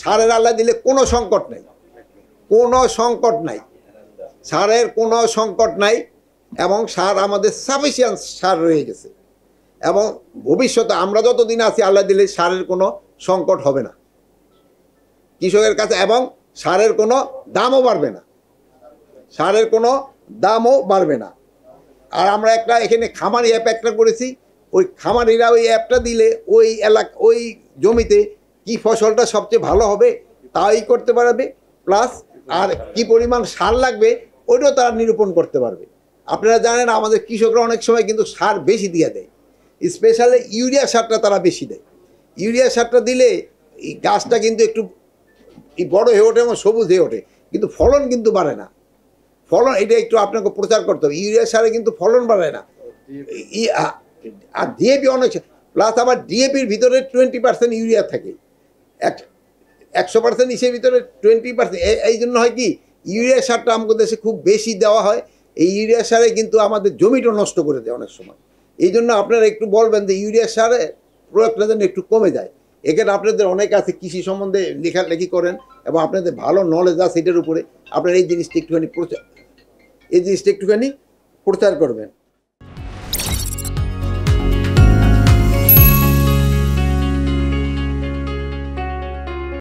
সারের আল্লাহ দিলে কোনো সংকট নাই, কোনো সংকট নাই, সারের কোনো সংকট নাই। এবং সার আমাদের সাফিসিয়েন্ট সার রয়ে গেছে, এবং ভবিষ্যতে আমরা যতদিন আছি আল্লাহ দিলে সারের কোনো সংকট হবে না কৃষকের কাছে, এবং সারের কোনো দামও বাড়বে না, সারের কোনো দামও বাড়বে না। আর আমরা একটা এখানে খামারি অ্যাপ একটা করেছি, ওই খামারিরা ওই অ্যাপটা দিলে ওই এলাকা ওই জমিতে কি ফসলটা সবচেয়ে ভালো হবে তাই করতে পারবে, প্লাস আর কি পরিমাণ সার লাগবে ওইটাও তারা নিরূপণ করতে পারবে। আপনারা জানেন আমাদের কৃষকরা অনেক সময় কিন্তু সার বেশি দিয়ে দেয়, স্পেশালি ইউরিয়া সারটা তারা বেশি দেয়। ইউরিয়া সারটা দিলে এই গাছটা কিন্তু একটু বড় হয়ে ওঠে এবং সবুজ হয়ে ওঠে, কিন্তু ফলন কিন্তু বাড়ে না। ফলন এটা একটু আপনাকে প্রচার করতে হবে, ইউরিয়া সারে কিন্তু ফলন বাড়ে না। আর ডিএপি অনেক, প্লাস আবার ডিএপির ভিতরে 20% ইউরিয়া থাকে, 100% ইসের ভিতরে 20%। এই জন্য হয় কি, ইউরিয়া সারটা আমাদের দেশে খুব বেশি দেওয়া হয়, এই ইউরিয়া সারে কিন্তু আমাদের জমিটা নষ্ট করে দেয় অনেক সময়। এই জন্য আপনারা একটু বলবেন যে ইউরিয়া সারে প্রয়োগটা যেন একটু কমে যায়। এখানে আপনাদের অনেক আছে কৃষি সম্বন্ধে লেখালেখি করেন এবং আপনাদের ভালো নলেজ আছে এটার উপরে, আপনারা এই জিনিসটা একটুখানি প্রচার করবেন।